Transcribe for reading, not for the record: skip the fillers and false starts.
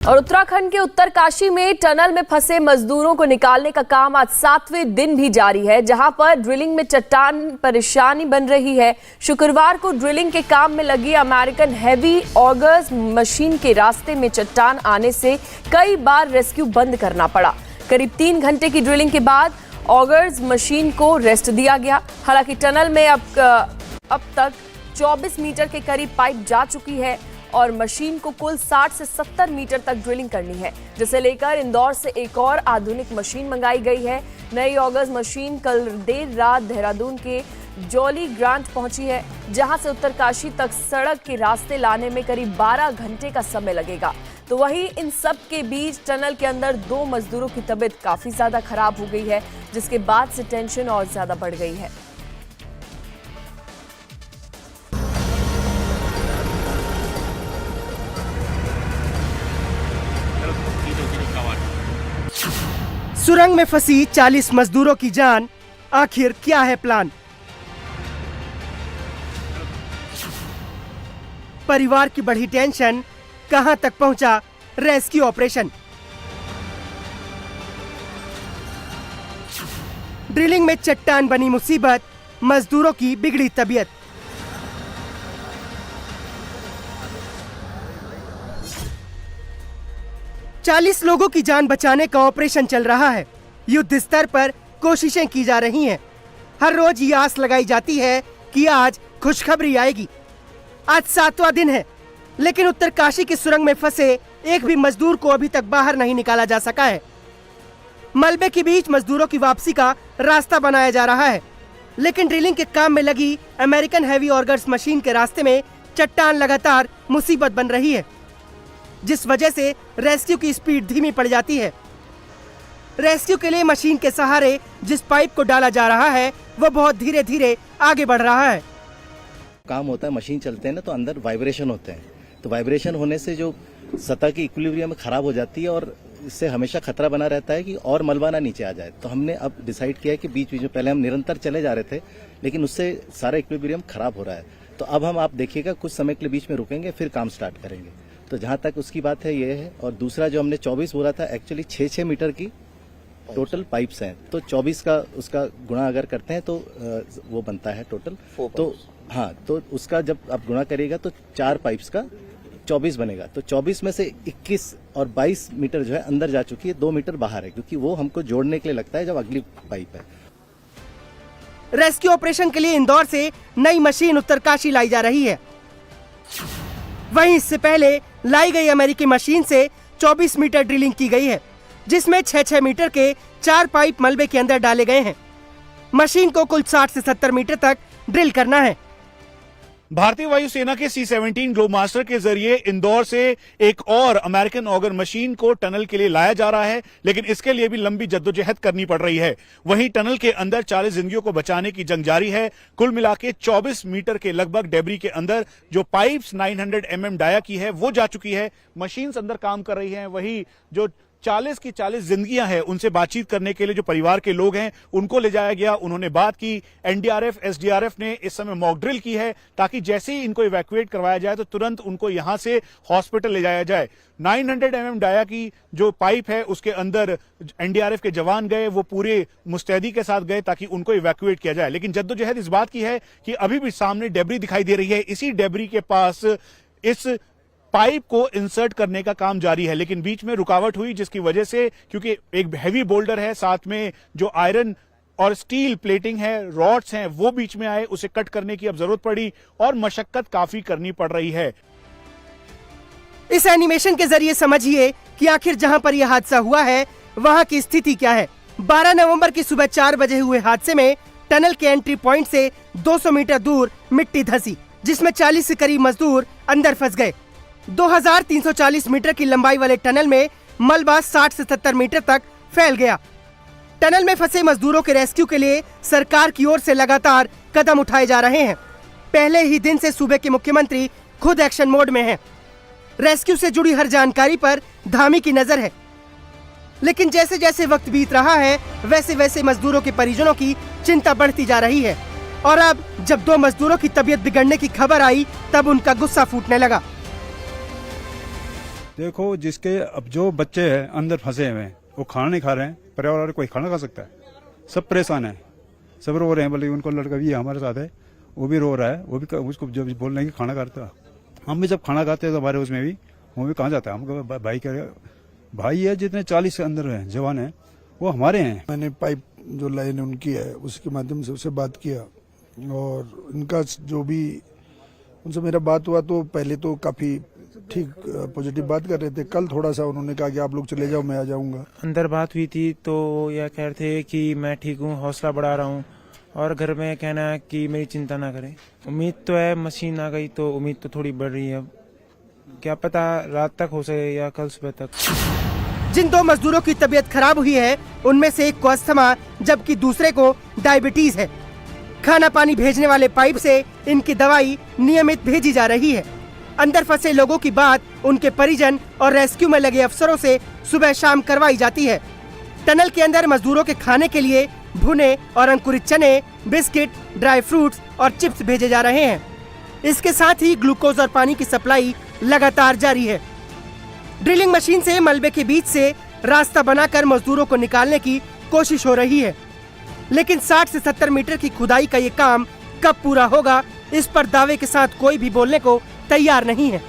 और उत्तराखंड के उत्तरकाशी में टनल में फंसे मजदूरों को निकालने का काम आज 7वें दिन भी जारी है, जहां पर ड्रिलिंग में चट्टान परेशानी बन रही है। शुक्रवार को ड्रिलिंग के काम में लगी अमेरिकन हैवी ऑगर्स मशीन के रास्ते में चट्टान आने से कई बार रेस्क्यू बंद करना पड़ा। करीब 3 घंटे की ड्रिलिंग के बाद ऑगर्स मशीन को रेस्ट दिया गया। हालांकि टनल में अब तक 24 मीटर के करीब पाइप जा चुकी है और मशीन को कुल 60 से 70 मीटर तक ड्रिलिंग करनी है, जिसे लेकर इंदौर से एक और आधुनिक मशीन मंगाई गई है। नई ऑगर्स मशीन कल देर रात देहरादून के जॉली ग्रांट पहुंची है, जहां से उत्तरकाशी तक सड़क के रास्ते लाने में करीब 12 घंटे का समय लगेगा। तो वहीं इन सब के बीच टनल के अंदर 2 मजदूरों की तबीयत काफी ज्यादा खराब हो गई है, जिसके बाद से टेंशन और ज्यादा बढ़ गई है। सुरंग में फंसी 40 मजदूरों की जान, आखिर क्या है प्लान? परिवार की बढ़ी टेंशन, कहां तक पहुंचा रेस्क्यू ऑपरेशन? ड्रिलिंग में चट्टान बनी मुसीबत, मजदूरों की बिगड़ी तबीयत। चालीस लोगों की जान बचाने का ऑपरेशन चल रहा है। युद्ध स्तर पर कोशिशें की जा रही हैं। हर रोज ये आस लगाई जाती है कि आज खुशखबरी आएगी। आज 7वां दिन है, लेकिन उत्तरकाशी की सुरंग में फंसे एक भी मजदूर को अभी तक बाहर नहीं निकाला जा सका है। मलबे के बीच मजदूरों की वापसी का रास्ता बनाया जा रहा है, लेकिन ड्रिलिंग के काम में लगी अमेरिकन हैवी ऑगर्स मशीन के रास्ते में चट्टान लगातार मुसीबत बन रही है, जिस वजह से रेस्क्यू की स्पीड धीमी पड़ जाती है। रेस्क्यू के लिए मशीन के सहारे जिस पाइप को डाला जा रहा है, वो बहुत धीरे धीरे आगे बढ़ रहा है। काम होता है, मशीन चलते हैं ना, तो अंदर वाइब्रेशन होते हैं। तो वाइब्रेशन होने से जो सतह की इक्विलिब्रियम खराब हो जाती है और इससे हमेशा खतरा बना रहता है कि और मलबा ना नीचे आ जाए। तो हमने अब डिसाइड किया है कि बीच बीच में पहले हम निरंतर चले जा रहे थे, लेकिन उससे सारा इक्विलिब्रियम खराब हो रहा है। तो अब हम, आप देखिएगा, कुछ समय के लिए बीच में रुकेंगे, फिर काम स्टार्ट करेंगे। तो जहां तक उसकी बात है ये है। और दूसरा जो हमने 24 बोला था, एक्चुअली 6-6 मीटर की टोटल पाइप्स हैं। तो 24 का उसका गुणा अगर करते हैं तो वो बनता है टोटल। तो हाँ, तो उसका जब आप गुणा करिएगा तो 4 पाइप्स का 24 बनेगा। तो 24 में से 21 और 22 मीटर जो है अंदर जा चुकी है, 2 मीटर बाहर है, क्योंकि वो हमको जोड़ने के लिए लगता है जब अगली पाइप है। रेस्क्यू ऑपरेशन के लिए इंदौर से नई मशीन उत्तरकाशी लाई जा रही है। वहीं इससे पहले लाई गई अमेरिकी मशीन से 24 मीटर ड्रिलिंग की गई है, जिसमें 6-6 मीटर के 4 पाइप मलबे के अंदर डाले गए हैं। मशीन को कुल 60 से 70 मीटर तक ड्रिल करना है। भारतीय वायुसेना के C-17 ग्लोबमास्टर के जरिए इंदौर से एक और अमेरिकन ऑगर मशीन को टनल के लिए लाया जा रहा है, लेकिन इसके लिए भी लंबी जद्दोजहद करनी पड़ रही है। वहीं टनल के अंदर 40 जिंदगियों को बचाने की जंग जारी है। कुल मिला के 24 मीटर के लगभग डेब्री के अंदर जो पाइप्स 900 mm डाया की है वो जा चुकी है। मशीन अंदर काम कर रही है। वही जो 40 की 40 जिंदगियां हैं, उनसे बातचीत करने के लिए जो परिवार के लोग हैं उनको ले जाया गया। उन्होंने बात की। एनडीआरएफ, एसडीआरएफ ने इस समय मॉक ड्रिल की है, ताकि जैसे ही इनको इवैक्यूएट करवाया जाए तो तुरंत उनको यहां से हॉस्पिटल ले जाया जाए। 900 mm डाया की जो पाइप है उसके अंदर एनडीआरएफ के जवान गए, वो पूरे मुस्तैदी के साथ गए ताकि उनको इवैक्यूएट किया जाए। लेकिन जद्दोजहद इस बात की है कि अभी भी सामने डेब्री दिखाई दे रही है। इसी डेब्री के पास इस पाइप को इंसर्ट करने का काम जारी है, लेकिन बीच में रुकावट हुई, जिसकी वजह से, क्योंकि एक हैवी बोल्डर है, साथ में जो आयरन और स्टील प्लेटिंग है, रॉड्स हैं, वो बीच में आए, उसे कट करने की अब जरूरत पड़ी और मशक्कत काफी करनी पड़ रही है। इस एनिमेशन के जरिए समझिए कि आखिर जहां पर यह हादसा हुआ है वहां की स्थिति क्या है। 12 नवंबर की सुबह 4 बजे हुए हादसे में टनल के एंट्री पॉइंट से 200 मीटर दूर मिट्टी धंसी, जिसमें 40 से करीब मजदूर अंदर फंस गए। 2340 मीटर की लंबाई वाले टनल में मलबा 60 से 70 मीटर तक फैल गया। टनल में फंसे मजदूरों के रेस्क्यू के लिए सरकार की ओर से लगातार कदम उठाए जा रहे हैं। पहले ही दिन से सूबे के मुख्यमंत्री खुद एक्शन मोड में हैं। रेस्क्यू से जुड़ी हर जानकारी पर धामी की नजर है, लेकिन जैसे जैसे वक्त बीत रहा है वैसे वैसे मजदूरों के परिजनों की चिंता बढ़ती जा रही है। और अब जब 2 मजदूरों की तबीयत बिगड़ने की खबर आई, तब उनका गुस्सा फूटने लगा। देखो, जिसके अब जो बच्चे हैं अंदर फंसे हुए हैं वो खाना नहीं खा रहे हैं, परिवार वाले कोई खाना खा सकता है? सब परेशान है, सब रो रहे हैं। बोले उनको लड़का भी हमारे साथ है, वो भी रो रहा है, वो भी उसको जब बोल रहे हैं कि खाना खाता, हम भी जब खाना खाते हैं तो हमारे उसमें भी वो भी कहाँ जाता है? हमको भाई कह भाई है, जितने 40 के अंदर हैं जवान हैं वो हमारे हैं। मैंने पाइप जो लाइन उनकी है उसके माध्यम से उससे बात किया और इनका जो भी उनसे मेरा बात हुआ तो पहले तो काफ़ी ठीक पॉजिटिव बात कर रहे थे। कल थोड़ा सा उन्होंने कहा कि आप लोग चले जाओ, मैं आ जाऊंगा। अंदर बात हुई थी तो यह कह रहे थे कि मैं ठीक हूँ, हौसला बढ़ा रहा हूँ, और घर में कहना है कि मेरी चिंता ना करें। उम्मीद तो है, मशीन आ गई तो उम्मीद तो थोड़ी बढ़ रही है। अब क्या पता रात तक हो सके या कल सुबह तक। जिन 2 मजदूरों की तबीयत खराब हुई है उनमें से एक को अस्थमा जबकि दूसरे को डायबिटीज है। खाना पानी भेजने वाले पाइप से इनकी दवाई नियमित भेजी जा रही है। अंदर फंसे लोगों की बात उनके परिजन और रेस्क्यू में लगे अफसरों से सुबह शाम करवाई जाती है। टनल के अंदर मजदूरों के खाने के लिए भुने और अंकुरित चने, बिस्किट, ड्राई फ्रूट्स और चिप्स भेजे जा रहे हैं। इसके साथ ही ग्लूकोज और पानी की सप्लाई लगातार जारी है। ड्रिलिंग मशीन से मलबे के बीच से रास्ता बनाकर मजदूरों को निकालने की कोशिश हो रही है, लेकिन 60 से 70 मीटर की खुदाई का ये काम कब पूरा होगा, इस पर दावे के साथ कोई भी बोलने को तैयार नहीं है।